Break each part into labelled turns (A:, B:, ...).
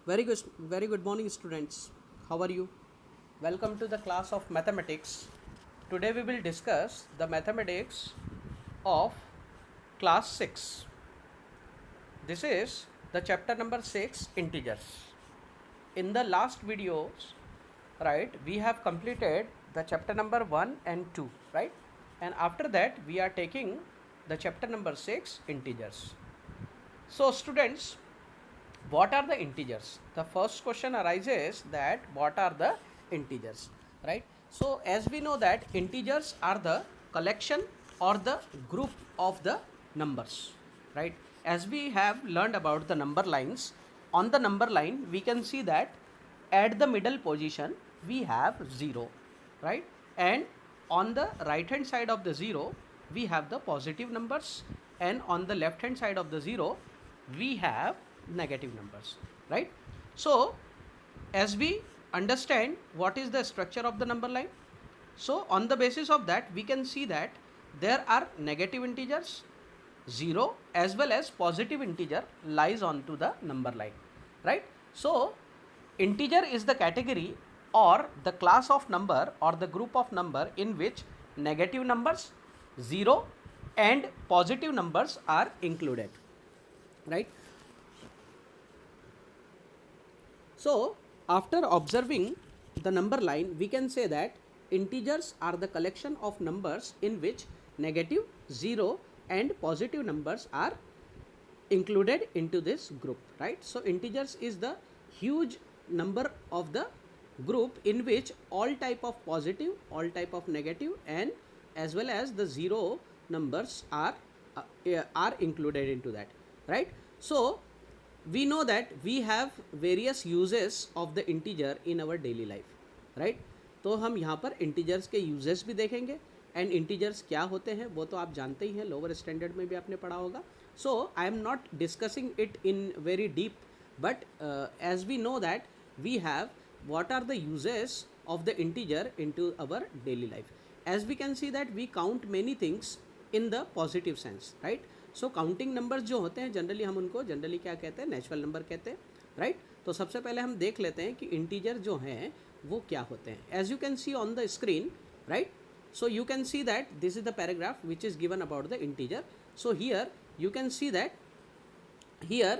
A: Very good morning, students. How are you? Welcome to the class of mathematics. Today we will discuss the mathematics of class 6. This is the chapter number 6, integers. In the last videos, right, we have completed the chapter number 1 and 2, right? And after that, we are taking the chapter number 6, integers. So, students, what are the integers? The first question arises that what are the integers, right? So as we know that integers are the collection or the group of the numbers, right? As we have learned about the number lines, on the number line we can see that at the middle position we have 0, right? And on the right hand side of the 0 we have the positive numbers, and on the left hand side of the 0 we have negative numbers, right? So as we understand what is the structure of the number line, so on the basis of that we can see that there are negative integers, 0 as well as positive integer lies onto the number line, right? So integer is the category or the class of number or the group of number in which negative numbers, 0 and positive numbers are included, right? So after observing the number line, we can say that integers are the collection of numbers in which negative, 0 and positive numbers are included into this group, right? So integers is the huge number of the group in which all type of positive, all type of negative, and as well as the 0 numbers are included into that, right? So we know that we have various uses of the integer in our daily life, right? तो हम यहाँ पर integers के uses भी देखेंगे, and integers क्या होते हैं वो तो आप जानते ही हैं, लोअर स्टैंडर्ड में भी आपने पढ़ा होगा. So I am not discussing it in very deep, but as we know that we have what are the uses of the integer into our daily life. As we can see that we count many things in the positive sense, right? So counting numbers जो होते हैं generally हम उनको generally क्या कहते हैं, natural number कहते हैं, राइट? तो सबसे पहले हम देख लेते हैं कि इंटीजर जो हैं वो क्या होते हैं. As you can see on the screen, right? So you can see that this is the paragraph which is given about the integer. So here you can see that here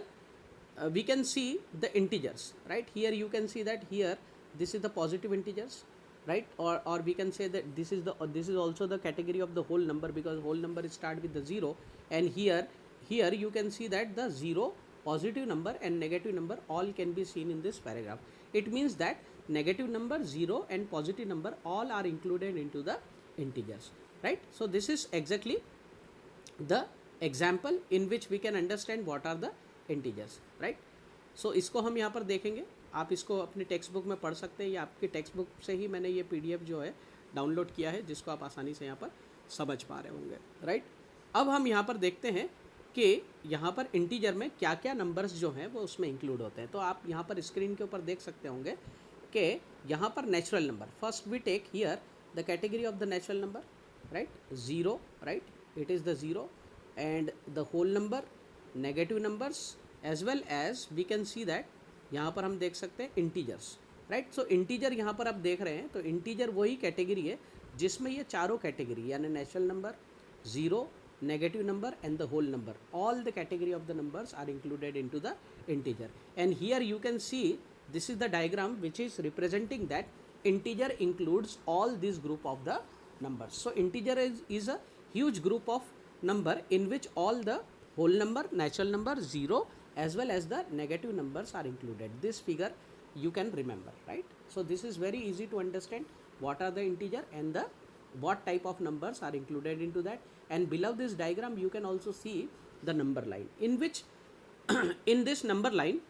A: we can see the integers, right? Here you can see that here this is the positive integers, right? Or we can say that this is also the category of the whole number, because whole number start with the 0, and here you can see that the 0, positive number and negative number all can be seen in this paragraph. It means that negative number, 0 and positive number all are included into the integers, right? So this is exactly the example in which we can understand what are the integers, right? So इसको हम यहाँ पर देखेंगे. आप इसको अपने text book में पढ़ सकते हैं, या आपकी टेक्स्ट बुक से ही मैंने ये पीडीएफ जो है डाउनलोड किया है, जिसको आप आसानी से यहाँ पर समझ पा रहे होंगे, राइट? अब हम यहाँ पर देखते हैं कि यहाँ पर इंटीजर में क्या क्या नंबर्स जो हैं वो उसमें इंक्लूड होते हैं. तो आप यहाँ पर स्क्रीन के ऊपर देख सकते होंगे कि यहाँ पर natural number, first we take here the category of the natural number, right? 0, right? It is the 0 and the whole number, negative numbers, as well as we can see that यहाँ पर हम देख सकते हैं इंटीजर्स, राइट? सो integer यहाँ पर आप देख रहे हैं, तो इंटीजर वही कैटेगरी है जिसमें ये चारों कैटेगरी यानी natural number, 0, negative number and the whole number, all the category of the numbers are included into the integer. And here you can see this is the diagram which is representing that integer includes all this group of the numbers. So integer is a huge group of number in which all the whole number, natural number, 0 as well as the negative numbers are included. This figure you can remember, right? So this is very easy to understand what are the integer and the what type of numbers are included into that. And below this diagram you can also see the number line, in which in this number line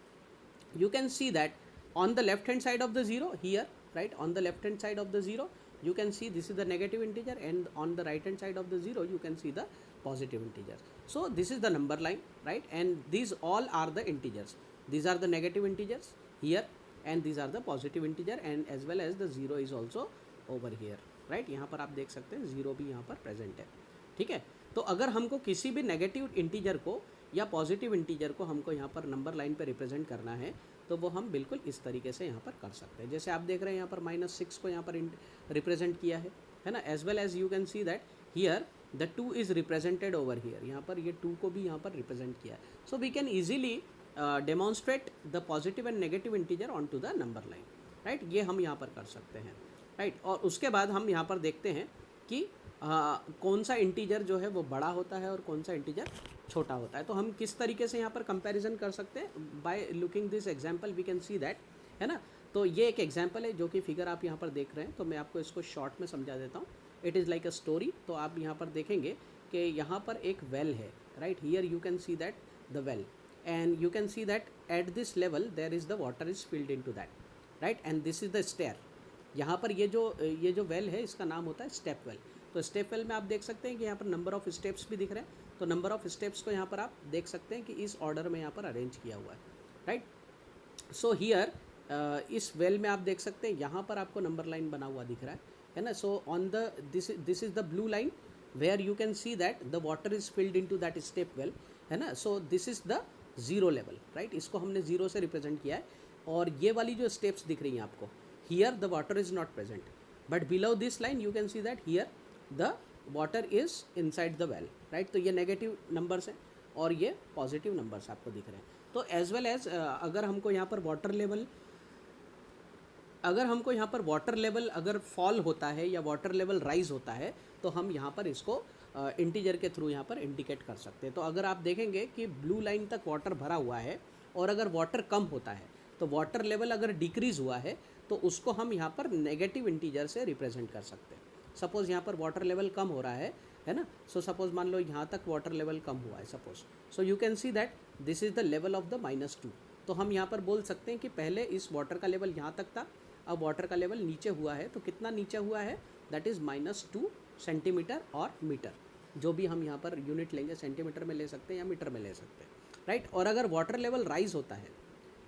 A: you can see that on the left hand side of the 0 here, right? On the left hand side of the 0 you can see this is the negative integer, and on the right hand side of the 0 you can see the positive integers. So this is the number line, right? And these all are the integers. These are the negative integers here, and these are the positive integer, and as well as the 0 is also over here, right? यहाँ पर आप देख सकते हैं 0 भी यहाँ पर present है, ठीक है? तो अगर हमको किसी भी नेगेटिव इंटीजर को या पॉजिटिव इंटीजर को हमको यहाँ पर नंबर लाइन पे रिप्रेजेंट करना है तो वो हम बिल्कुल इस तरीके से यहाँ पर कर सकते हैं। जैसे आप देख रहे हैं यहाँ पर -6 को यहाँ पर रिप्रेजेंट किया है ना। As well as you can see that here the 2 is represented over here, यहाँ पर ये 2 को भी यहाँ पर रिप्रेजेंट किया है। So we can easily demonstrate the positive and negative integer on to the number line, right. ये हम यहाँ पर कर सकते हैं, राइट। और उसके बाद हम यहाँ पर देखते हैं कि कौन सा इंटीजर जो है वो बड़ा होता है और कौन सा इंटीजर छोटा होता है। तो हम किस तरीके से यहाँ पर कंपैरिजन कर सकते हैं, by looking this example we can see that, है ना। तो ये एक एग्जांपल है जो कि फिगर आप यहाँ पर देख रहे हैं, तो मैं आपको इसको शॉर्ट में समझा देता हूँ। It is like a story. तो आप यहाँ पर देखेंगे कि यहाँ पर एक वेल है, राइट। Here you can see that the well and you can see that at this level there is the water is filled in to that, right. And this is the stair. यहाँ पर ये जो well है इसका नाम होता है step well. तो स्टेप वेल में आप देख सकते हैं कि यहाँ पर नंबर ऑफ़ स्टेप्स भी दिख रहे हैं। तो नंबर ऑफ़ स्टेप्स को यहाँ पर आप देख सकते हैं कि इस ऑर्डर में यहाँ पर अरेंज किया हुआ है, राइट। सो हियर इस वेल में आप देख सकते हैं यहाँ पर आपको नंबर लाइन बना हुआ दिख रहा है ना। So on the this is the blue line where you can see that the water is filled in to that step well, है ना। So this is the 0 level, right. इसको हमने 0 से रिप्रेजेंट किया है। और ये वाली जो स्टेप्स दिख रही हैं आपको, here the water is not present, but below this line you can see that here the water is inside the well, right. तो ये नेगेटिव नंबर्स हैं और ये पॉजिटिव नंबर्स आपको दिख रहे हैं। तो एज वेल एज अगर हमको यहाँ पर वाटर लेवल अगर फॉल होता है या वाटर लेवल राइज होता है तो हम यहाँ पर इसको इंटीजर के थ्रू यहाँ पर इंडिकेट कर सकते हैं। तो अगर आप देखेंगे कि ब्लू लाइन तक वाटर भरा हुआ है और अगर वाटर कम होता है तो वाटर लेवल अगर डिक्रीज़ हुआ है तो उसको हम यहाँ पर नेगेटिव इंटीजर से रिप्रेजेंट कर सकते हैं। सपोज़ यहाँ पर वाटर लेवल कम हो रहा है ना। सो सपोज़ मान लो यहाँ तक वाटर लेवल कम हुआ है suppose. So you can see that this is the level of the -2। तो हम यहाँ पर बोल सकते हैं कि पहले इस वाटर का लेवल यहाँ तक था, अब वाटर का लेवल नीचे हुआ है। तो कितना नीचे हुआ है, दैट इज़ -2 सेंटीमीटर और मीटर, जो भी हम यहाँ पर यूनिट लेंगे सेंटीमीटर में ले सकते हैं या मीटर में ले सकते हैं, राइट। और अगर वाटर लेवल राइज होता है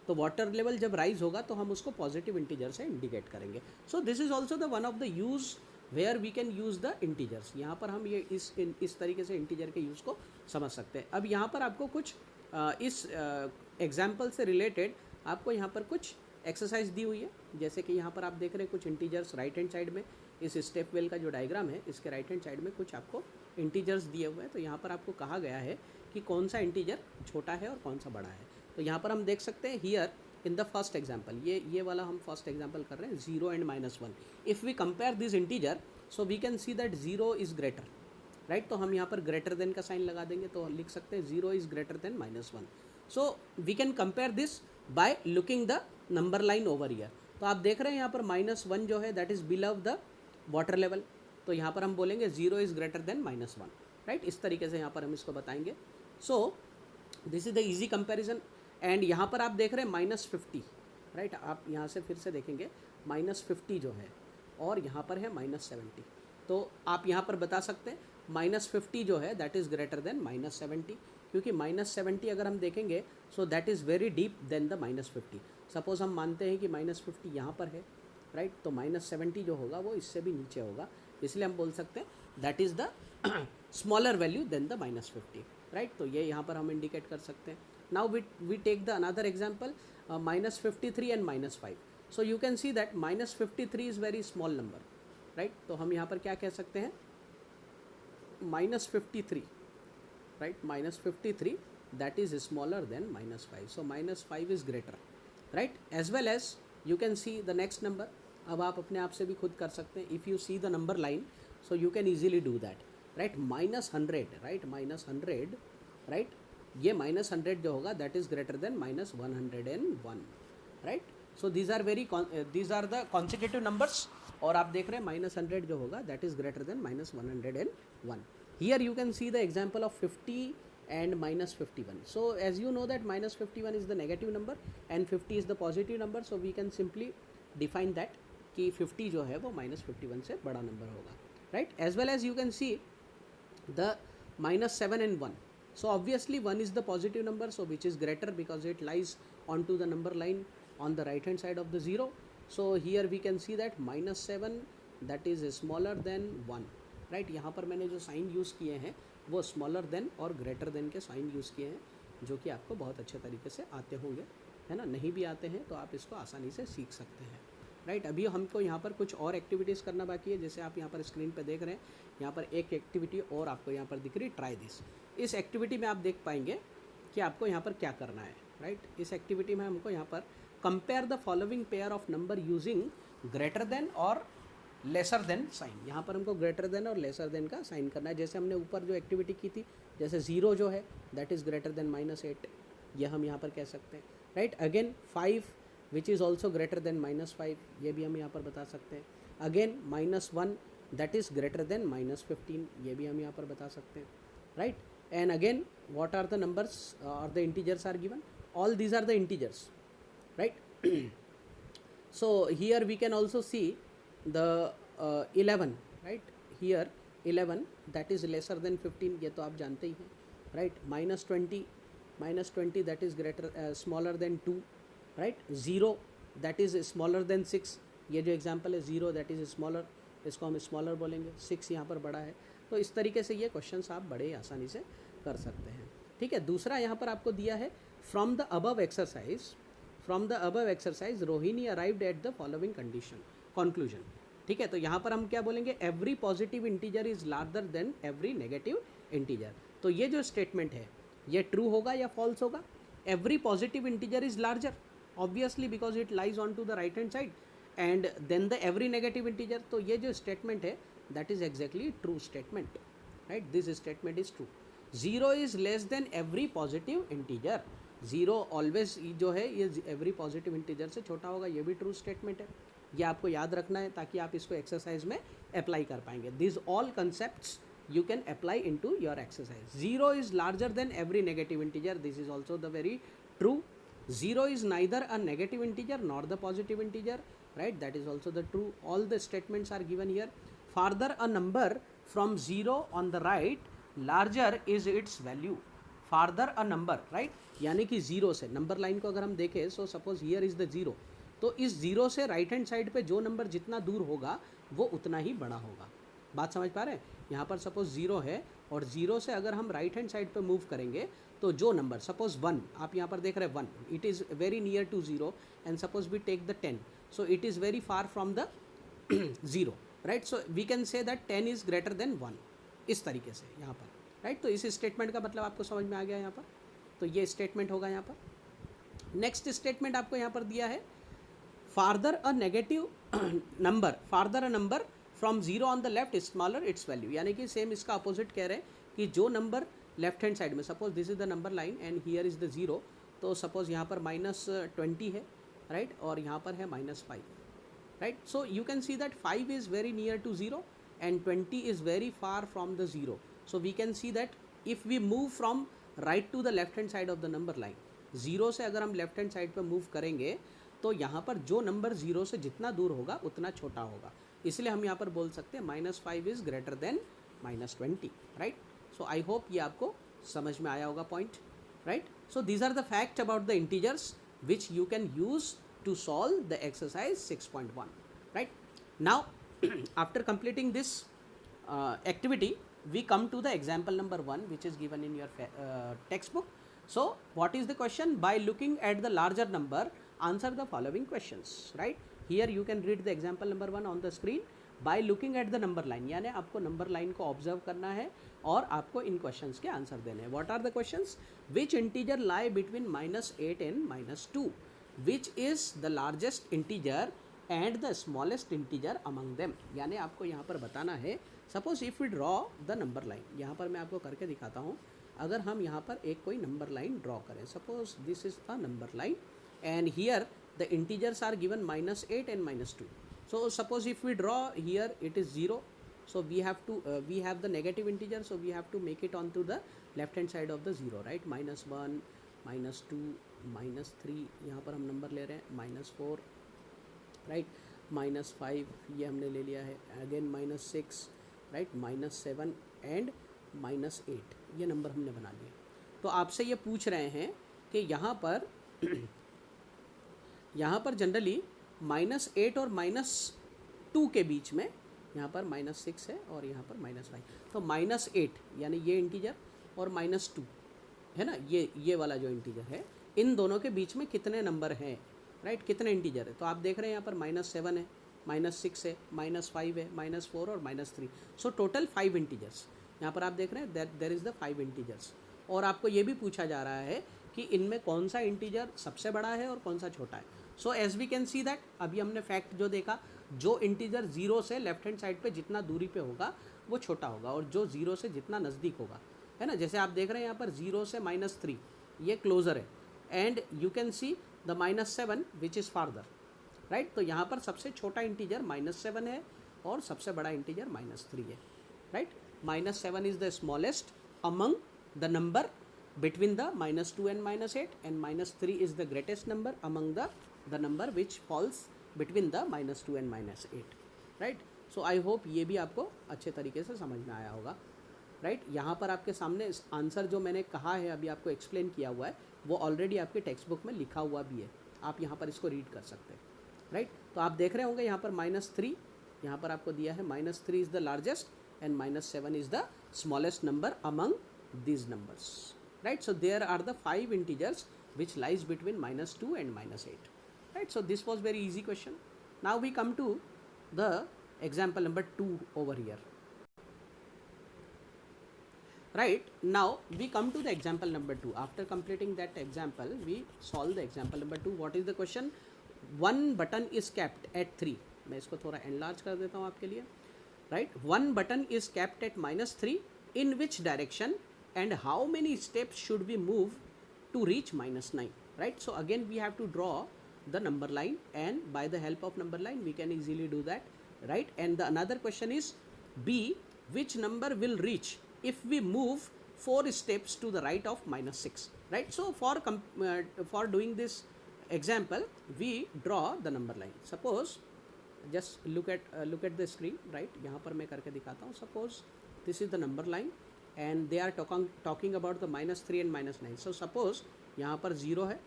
A: तो वाटर लेवल जब राइज होगा तो हम उसको पॉजिटिव इंटीजर से इंडिकेट करेंगे। So this is also the one of the use where we can use the integers. यहाँ पर हम ये इस तरीके से इंटीजर के यूज़ को समझ सकते हैं। अब यहाँ पर आपको कुछ इस एग्जाम्पल से रिलेटेड आपको यहाँ पर कुछ एक्सरसाइज दी हुई है। जैसे कि यहाँ पर आप देख रहे हैं कुछ इंटीजर्स राइट हैंड साइड में, इस स्टेप वेल का जो डायग्राम है इसके राइट हैंड साइड में कुछ आपको इंटीजर्स दिए हुए हैं। तो यहाँ पर आपको कहा गया है कि कौन सा इंटीजर छोटा है और कौन सा बड़ा है। तो यहाँ पर हम देख सकते हैं here in the first example, ये वाला हम फर्स्ट एग्जाम्पल कर रहे हैं 0 and -1। If we compare this integer so we can see that 0 is greater, right. तो हम यहाँ पर ग्रेटर देन का साइन लगा देंगे तो लिख सकते हैं 0 is greater than -1। So we can compare this by looking the number line over here. तो आप देख रहे हैं यहाँ पर -1 जो है that is below the water level. तो यहाँ पर हम बोलेंगे 0 इज़ ग्रेटर देन -1, राइट। इस तरीके से यहाँ पर हम इसको बताएंगे। सो this is the easy comparison. And यहाँ पर आप देख रहे हैं -50, राइट। आप यहाँ से फिर से देखेंगे -50 जो है और यहाँ पर है -70। तो आप यहाँ पर बता सकते हैं -50 जो है दैट इज़ ग्रेटर देन -70, क्योंकि -70 अगर हम देखेंगे so that is very deep than the -50। Suppose हम मानते हैं कि -50 यहाँ पर है, राइट। तो -70 जो होगा वो इससे भी नीचे होगा, इसलिए हम बोल सकते हैं that is the smaller value than the -50, right. तो ये यहाँ पर हम इंडिकेट कर सकते हैं। Now we take the another example, -53 and -5. So you can see that -53 is very small number, right? तो हम यहाँ पर क्या कह सकते हैं, -53, right? -53 that is smaller than -5. So -5 is greater, right? As well as you can see the next number. अब आप अपने आप से भी खुद कर सकते हैं. If you see the number line, so you can easily do that, right? -100, right? -100, right? ये -100 जो होगा that is greater than -101, right. So these are the consecutive numbers. और आप देख रहे हैं -100 जो होगा that is greater than -101। Here you can see the example of 50 and -51. So as you know that -51 is the negative number and 50 is the positive number. So we can simply define that कि 50 जो है वो -51 से बड़ा number होगा, right. As well as you can see the -7 and 1. So obviously 1 is the positive number, so which is greater because it lies onto the number line on the right hand side of the 0. So here we can see that -7 that is smaller than 1, right. यहाँ पर मैंने जो sign use किए हैं वो smaller than और greater than के sign use किए हैं, जो कि आपको बहुत अच्छे तरीके से आते होंगे, है ना। नहीं भी आते हैं तो आप इसको आसानी से सीख सकते हैं, राइट। अभी हमको यहाँ पर कुछ और एक्टिविटीज़ करना बाकी है। जैसे आप यहाँ पर स्क्रीन पे देख रहे हैं, यहाँ पर एक एक्टिविटी और आपको यहाँ पर दिख रही, ट्राई दिस। इस एक्टिविटी में आप देख पाएंगे कि आपको यहाँ पर क्या करना है, राइट। इस एक्टिविटी में हमको यहाँ पर compare the following pair of number using greater than और लेसर देन साइन। यहाँ पर हमको ग्रेटर देन और लेसर देन का साइन करना है। जैसे हमने ऊपर जो एक्टिविटी की थी, जैसे 0 जो है दैट इज़ ग्रेटर देन -8, यह हम यहाँ पर कह सकते हैं, right. Again 5 which is also greater than -5, ये भी हम यहाँ पर बता सकते हैं। Again -1 that is greater than -15, ये भी हम यहाँ पर बता सकते हैं, right. And again what are the numbers और the integers are given, all these are the integers, right. So here we can also see the 11, right. Here 11 that is lesser than 15, ये तो आप जानते ही हैं, right. -20 that is greater smaller than 2, right. 0 that is smaller than 6, ये जो example है 0 that is smaller, इसको हम स्मॉलर बोलेंगे, 6 यहाँ पर बड़ा है। तो इस तरीके से ये क्वेश्चंस आप बड़े आसानी से कर सकते हैं, ठीक है। दूसरा यहाँ पर आपको दिया है, from the above exercise Rohini arrived at the following conclusion, ठीक है। तो यहाँ पर हम क्या बोलेंगे, every positive integer is larger than every negative integer. तो ये जो स्टेटमेंट है ये ट्रू होगा या फॉल्स होगा। Every positive integer is larger obviously because it lies on to the right hand side, and then the every negative integer. तो ये जो स्टेटमेंट है that is exactly true statement, right. This statement is true. 0 is less than every positive integer, 0 always जो है ये every positive integer से छोटा होगा, ये भी ट्रू स्टेटमेंट है। ये आपको याद रखना है ताकि आप इसको एक्सरसाइज में अप्लाई कर पाएंगे। This all concepts you can apply into your exercise. 0 is larger than every negative integer, this is also the very true. 0 is neither a negative integer nor the positive integer, right, that is also the true. All the statements are given here. Further, a number from 0 on the right larger is its value. Further a number, right, यानी कि 0 से number line को अगर हम देखें, so suppose here is the 0, तो इस 0 से राइट हैंड साइड पे जो नंबर जितना दूर होगा वो उतना ही बड़ा होगा। बात समझ पा रहे हैं। यहाँ पर सपोज 0 है और 0 से अगर हम राइट हैंड साइड पे मूव करेंगे तो जो नंबर सपोज 1, आप यहाँ पर देख रहे हैं 1, it is very near to 0, and suppose we take the 10, so it is very far from the 0, right. So we can say that 10 is greater than 1, इस तरीके से यहाँ पर, राइट। तो इस स्टेटमेंट का मतलब आपको समझ में आ गया यहाँ पर। तो ये स्टेटमेंट होगा यहाँ पर। नेक्स्ट स्टेटमेंट आपको यहाँ पर दिया है, farther a negative number from 0 on the left smaller it's value, यानी कि सेम इसका अपोजिट कह रहे हैं कि जो नंबर लेफ्ट हैंड साइड में, suppose this is the number line and here is the 0, तो सपोज यहाँ पर -20 है, राइट, और यहाँ पर है -5, right. So you can see that 5 is very near to 0 and 20 is very far from the 0. So we can see that if we move from right to the left hand side of the number line, 0 से अगर हम left hand side पर move करेंगे तो यहाँ पर जो number 0 से जितना दूर होगा उतना छोटा होगा। इसलिए हम यहाँ पर बोल सकते हैं -5 is greater than -20, right. So I hope ये आपको समझ में आया होगा point, right. So these are the fact about the integers which you can use to solve the exercise 6.1, right. Now after completing this activity we come to the example number 1 which is given in your textbook. So what is the question? By looking at the larger number answer the following questions, right. Here you can read the example number 1 on the screen. By looking at the number line, यानी आपको number line को observe करना है और आपको इन questions के answer देने हैं। What are the questions? Which integer lie between -8 and -2? Which is the largest integer and the smallest integer among them? यानी आपको यहाँ पर बताना है, suppose if we draw the number line, यहाँ पर मैं आपको करके दिखाता हूँ। अगर हम यहाँ पर एक कोई नंबर लाइन ड्रॉ करें, suppose this is a number line and here the integers are given -8 and -2. So suppose if we draw here it is 0, so we have to we have the negative integer, so we have to make it onto the left hand side of the 0, right. -1, -2, -3, यहाँ पर हम number ले रहे हैं, -4, right, -5 ये हमने ले लिया है, अगेन -6, राइट, -7 एंड -8 ये नंबर हमने बना लिए। तो आपसे ये पूछ रहे हैं कि यहाँ पर जनरली -8 और -2 के बीच में, यहाँ पर -6 है और यहाँ पर -5, तो -8 यानी ये इंटीजर और -2 है ना, ये वाला जो इंटीजर है, इन दोनों के बीच में कितने नंबर हैं, राइट, कितने इंटीजर है। तो आप देख रहे हैं यहाँ पर -7 है, -6 है, -5 है, -4 और -3। सो टोटल 5 इंटीजर्स यहाँ पर आप देख रहे हैं, that there is the 5 integers. और आपको ये भी पूछा जा रहा है कि इनमें कौन सा इंटीजर सबसे बड़ा है और कौन सा छोटा है। So as we can see that, अभी हमने फैक्ट जो देखा, जो इंटीजर 0 से लेफ्ट हैंड साइड पे जितना दूरी पे होगा वो छोटा होगा, और जो 0 से जितना नज़दीक होगा, है ना, जैसे आप देख रहे हैं यहाँ पर 0 से -3 ये क्लोज़र है, and you can see the -7 which is farther, right. तो यहाँ पर सबसे छोटा इंटीजर -7 है और सबसे बड़ा इंटीजर -3 है, right. -7 is the smallest among the number between the -2 and -8, and -3 is the greatest number among the number which falls between the -2 and -8, right। so I hope ये भी आपको अच्छे तरीके से समझ में आया होगा, राइट। यहाँ पर आपके सामने आंसर जो मैंने कहा है अभी आपको एक्सप्लेन किया हुआ है वो ऑलरेडी आपके टेक्स्ट बुक में लिखा हुआ भी है, आप यहाँ पर इसको रीड कर सकते हैं, राइट। तो आप देख रहे होंगे यहाँ पर -3 यहाँ पर आपको दिया है, -3 is the largest and -7 is the smallest number among these numbers, right। so there are the 5 integers which lies between -2 and -8, right। so this was very easy question. Now we come to the example number 2 over here, right। now we come to the example number 2. After completing that example we solve the example number 2. What is the question? One button is kept at 3. मैं इसको थोड़ा enlarge कर देता हूँ आपके लिए, right। one button is kept at -3. in which direction and how many steps should we move to reach -9, right। so again we have to draw the number line, and by the help of number line we can easily do that, right। and the another question is B, which number will reach if we move 4 steps to the right of -6, right। so for doing this example we draw the number line. Suppose just look at the screen, right। यहाँ पर मैं करके दिखाता हूँ। Suppose this is the number line and they are talking about the -3 and -9. so suppose यहाँ पर 0 है,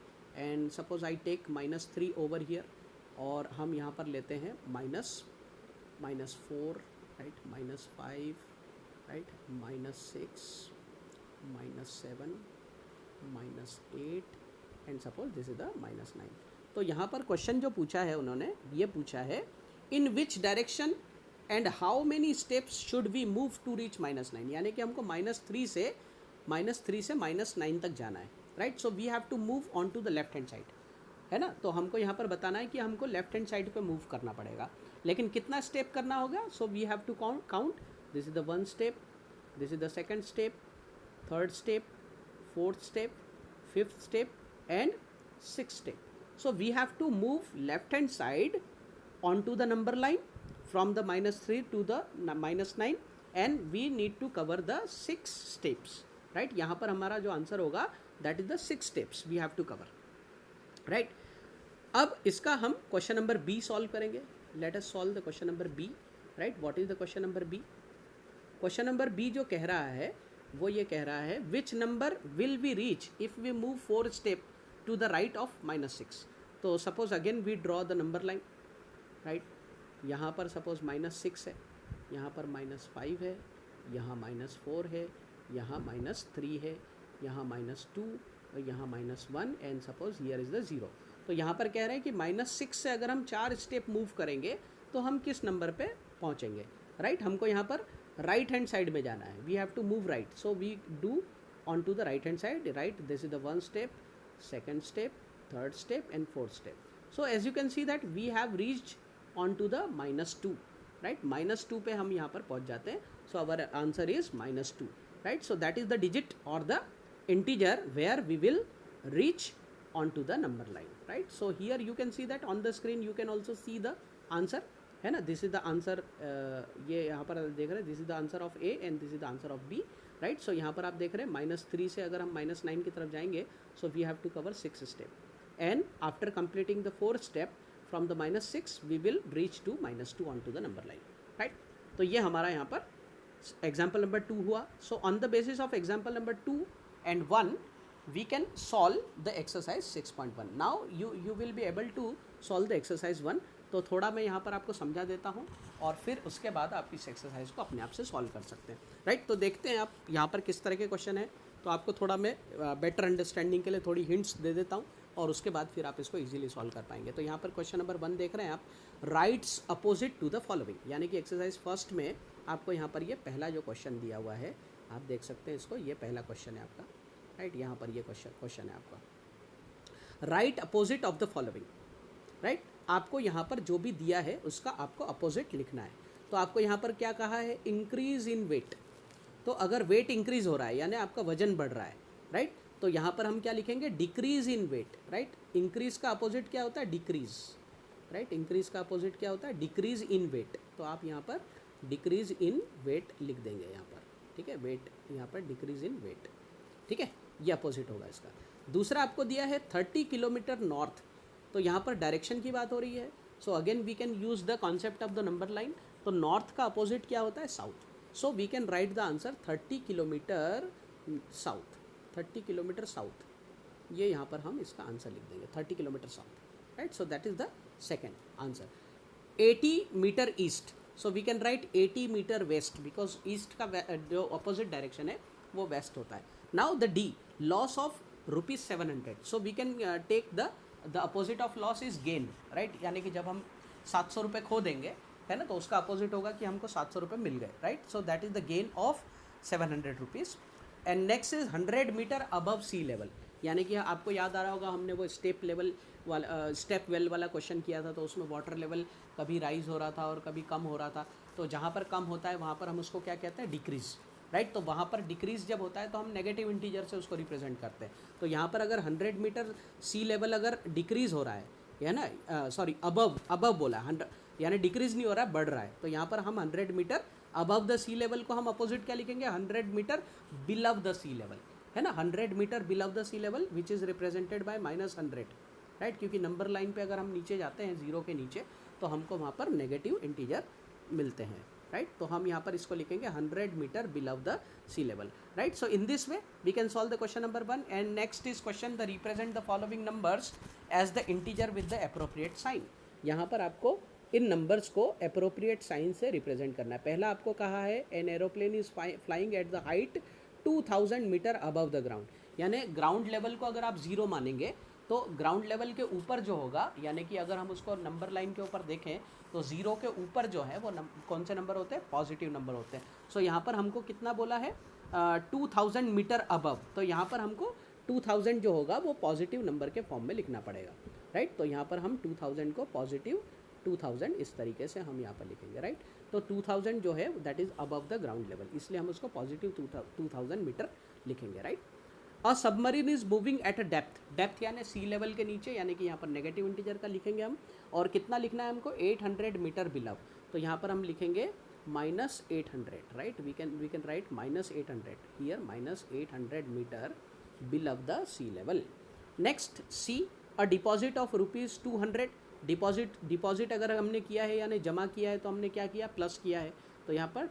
A: and suppose I take -3 over here, और हम यहाँ पर लेते हैं -4, right, -5, right, -6, -7, -8, and suppose this is the -9. तो यहाँ पर क्वेश्चन जो पूछा है उन्होंने ये पूछा है in which direction and how many steps should we move to reach -9, यानी कि हमको -3 से -9 तक जाना है, right. So we have to move on to the left hand side, है ना। तो हमको यहाँ पर बताना है कि हमको लेफ्ट हैंड साइड पे मूव करना पड़ेगा, लेकिन कितना स्टेप करना होगा। So we have to count, this is the 1 step, this is the 2nd step, 3rd step, 4th step, 5th step and 6th step. So we have to move left hand side on to the number line from the -3 to the -9, and we need to cover the 6 steps, right। यहाँ पर हमारा जो answer होगा that is the 6 steps we have to cover, right। अब इसका हम question number B solve करेंगे। let us solve the question number B, right। what is the question number B? Question number B जो कह रहा है वो ये कह रहा है which number will we reach if we move 4 step to the right of -6। तो suppose again we draw the number line, right। यहाँ पर सपोज -6 है, यहाँ पर -5 है, यहाँ -4 है, यहाँ -3 है, यहाँ -2 और यहाँ -1, and suppose here is the 0। तो यहाँ पर कह रहे हैं कि -6 से अगर हम 4 स्टेप मूव करेंगे तो हम किस नंबर पे पहुँचेंगे, राइट। हमको यहाँ पर राइट हैंड साइड में जाना है, we have to move right, so we do on to the right hand side, right. This is the 1 step, 2nd step, 3rd step and 4th step. So as you can see that we have reached on to the -2, right। -2 पे हम यहाँ पर पहुँच जाते हैं, so our answer is -2, right। so that is the digit or the integer where we will reach on to the number line, right। so here you can see that on the screen you can also see the answer, है ना। this is the answer, ये यहाँ पर देख रहे हैं, this is the answer of A and this is the answer of B, right। so यहाँ पर आप देख रहे हैं -3 से अगर हम -9 की तरफ जाएंगे, so we have to cover 6 step, and after completing the 4th step from the -6 we will reach to -2 onto the number line, right। तो ये हमारा यहाँ पर example number 2 हुआ। so on the basis of example number 2 and 1 we can solve the exercise 6.1. now you will be able to solve the exercise 1। तो थोड़ा मैं यहाँ पर आपको समझा देता हूँ और फिर उसके बाद आप इस एक्सरसाइज को अपने आप से सॉल्व कर सकते हैं, राइट। तो देखते हैं आप यहाँ पर किस तरह के क्वेश्चन है। तो आपको थोड़ा मैं बेटर अंडरस्टैंडिंग के लिए थोड़ी हिंट्स दे देता हूँ और उसके बाद फिर आप इसको इजीली सॉल्व कर पाएंगे। तो यहाँ पर क्वेश्चन नंबर 1 देख रहे हैं आप, writes opposite to the following, यानी कि एक्सरसाइज फर्स्ट में आपको यहाँ पर ये पहला जो क्वेश्चन दिया हुआ है, आप देख सकते हैं इसको, ये पहला क्वेश्चन है आपका, राइट। यहाँ पर ये क्वेश्चन है आपका, right opposite of the following, right. आपको यहाँ पर जो भी दिया है उसका आपको अपोजिट लिखना है। तो आपको यहाँ पर क्या कहा है, इंक्रीज इन वेट। तो अगर वेट इंक्रीज हो रहा है यानी आपका वजन बढ़ रहा है, राइट, तो यहाँ पर हम क्या लिखेंगे, decrease in weight, right. Increase का अपोजिट क्या होता है, डिक्रीज, राइट। इंक्रीज का अपोजिट क्या होता है, डिक्रीज इन वेट। तो आप यहाँ पर डिक्रीज इन वेट लिख देंगे यहाँ पर, ठीक है, वेट यहाँ पर डिक्रीज इन वेट, ठीक है, ये अपोजिट होगा इसका। दूसरा आपको दिया है 30 किलोमीटर नॉर्थ, तो यहाँ पर डायरेक्शन की बात हो रही है। So again we can use the concept of the number line. तो नॉर्थ का अपोजिट क्या होता है, south. So we can write the answer 30 kilometre south, 30 kilometre south, ये यहाँ पर हम इसका आंसर लिख देंगे 30 kilometre south, right. So that is the second answer. 80 metre east, so we can write 80 metre west, because east का जो opposite direction है वो वेस्ट होता है। Now the D, loss of ₹700, so we can take the opposite of loss is gain, right. यानी कि जब हम 700 रुपये खो देंगे, है ना, तो उसका अपोजिट होगा कि हमको 700 रुपये मिल गए, right. So that is the gain of 700 rupees. And next is 100 metre above sea level, यानी कि आपको याद आ रहा होगा हमने वो स्टेप लेवल वाला स्टेप वेल वाला क्वेश्चन किया था, तो उसमें वाटर लेवल कभी राइज हो रहा था और कभी कम हो रहा था। तो जहाँ पर कम होता है वहाँ पर हम उसको क्या कहते हैं, डिक्रीज, राइट। तो वहाँ पर डिक्रीज जब होता है तो हम नेगेटिव इंटीजर से उसको रिप्रेजेंट करते हैं। तो यहाँ पर अगर 100 मीटर सी लेवल अगर डिक्रीज हो रहा है ना, सॉरी अबव बोला, 100 यानी डिक्रीज नहीं हो रहा है, बढ़ रहा है। तो यहाँ पर हम 100 metre above the sea level को हम अपोजिट क्या लिखेंगे, 100 metre below the sea level, है ना, 100 metre below the sea level which is represented by -100, right. क्योंकि नंबर लाइन पे अगर हम नीचे जाते हैं जीरो के नीचे तो हमको वहाँ पर नेगेटिव इंटीजर मिलते हैं, राइट। तो हम यहाँ पर इसको लिखेंगे 100 metre below the sea level, right. So in this way we can solve the question number 1। And next is question, the represent the following numbers as the integer with the appropriate sign. यहाँ पर आपको इन numbers को appropriate sign से represent करना है। पहला आपको कहा है, an aeroplane is flying at the height 2000 metre above the ground, यानी ग्राउंड लेवल को अगर आप जीरो मानेंगे तो ग्राउंड लेवल के ऊपर जो होगा, यानी कि अगर हम उसको नंबर लाइन के ऊपर देखें तो जीरो के ऊपर जो है वो कौन से नंबर होते हैं, पॉजिटिव नंबर होते हैं। सो यहाँ पर हमको कितना बोला है, 2000 मीटर अबव, तो यहाँ पर हमको 2000 जो होगा वो पॉजिटिव नंबर के फॉर्म में लिखना पड़ेगा, राइट। तो यहाँ पर हम 2000 को पॉजिटिव 2000 इस तरीके से हम यहाँ पर लिखेंगे, राइट। तो 2000 जो है that is above the ground level, इसलिए हम उसको पॉजिटिव 2000 मीटर लिखेंगे, right. A submarine is moving at a depth, depth यानी सी लेवल के नीचे, यानी कि यहाँ पर नेगेटिव इंटीजर का लिखेंगे हम। और कितना लिखना है हमको, 800 मीटर बिलव, तो यहाँ पर हम लिखेंगे -800, right. We can write -800 here, -800 metre below the sea level. Next C, a deposit of ₹200, deposit अगर हमने किया है यानी जमा किया है तो हमने क्या किया, प्लस किया है। तो यहाँ पर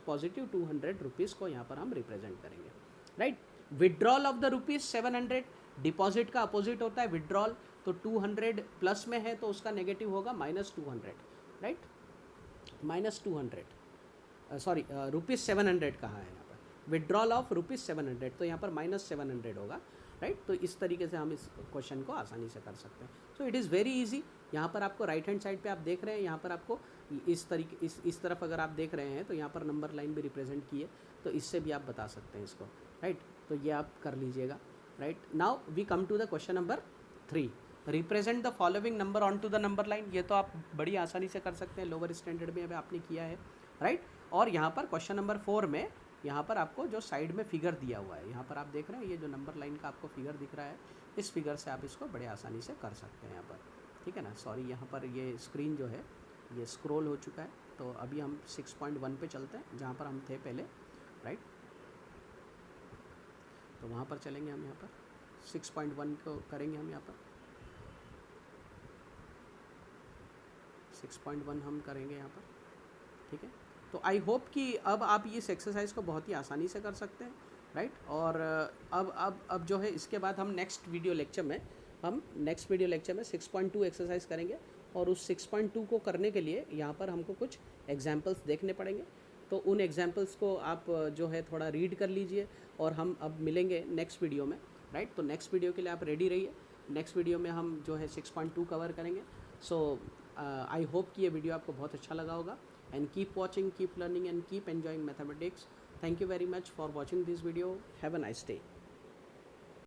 A: पॉजिटिव 200 रुपीज़ को यहाँ पर हम रिप्रेजेंट करेंगे, right. Withdrawal of the ₹700, deposit का अपोजिट होता है विड्रॉल, तो 200 प्लस में है तो उसका नेगेटिव होगा -200, राइट, -200, सॉरी ₹700 कहाँ है यहाँ पर, विड्रॉल ऑफ ₹700, तो यहाँ पर -700 होगा, राइट। तो इस तरीके से हम इस क्वेश्चन को आसानी से कर सकते हैं। सो इट इज़ वेरी इजी। यहाँ पर आपको राइट हैंड साइड पे आप देख रहे हैं, यहाँ पर आपको इस तरीके इस तरफ अगर आप देख रहे हैं तो यहाँ पर नंबर लाइन भी रिप्रेजेंट की है, तो इससे भी आप बता सकते हैं इसको, राइट। तो ये आप कर लीजिएगा, right. Now we come to the question number 3, represent the following number on to the number line. ये तो आप बड़ी आसानी से कर सकते हैं, लोअर स्टैंडर्ड में अभी आपने किया है, राइट। और यहाँ पर क्वेश्चन नंबर 4 में यहाँ पर आपको जो साइड में फिगर दिया हुआ है, यहाँ पर आप देख रहे हैं ये जो नंबर लाइन का आपको फिगर दिख रहा है, इस फिगर से आप इसको बड़े आसानी से कर सकते हैं यहाँ पर, ठीक है ना। सॉरी, यहाँ पर ये स्क्रीन जो है ये स्क्रॉल हो चुका है, तो अभी हम 6.1 पे चलते हैं जहाँ पर हम थे पहले, राइट। तो वहाँ पर चलेंगे हम, यहाँ पर 6.1 को करेंगे हम, यहाँ पर 6.1 हम करेंगे यहाँ पर, ठीक है। तो आई होप कि अब आप इस एक्सरसाइज को बहुत ही आसानी से कर सकते हैं, राइट। और अब जो है इसके बाद हम नेक्स्ट वीडियो लेक्चर में 6.2 एक्सरसाइज करेंगे, और उस 6.2 को करने के लिए यहाँ पर हमको कुछ एग्जाम्पल्स देखने पड़ेंगे। तो उन एग्जाम्पल्स को आप जो है थोड़ा रीड कर लीजिए और हम अब मिलेंगे नेक्स्ट वीडियो में, राइट। तो नेक्स्ट वीडियो के लिए आप रेडी रहिए। नेक्स्ट वीडियो में हम जो है 6.2 कवर करेंगे। सो आई होप कि ये वीडियो आपको बहुत अच्छा लगा होगा। And keep watching, keep learning and keep enjoying mathematics. Thank you very much for watching this video. Have a nice day.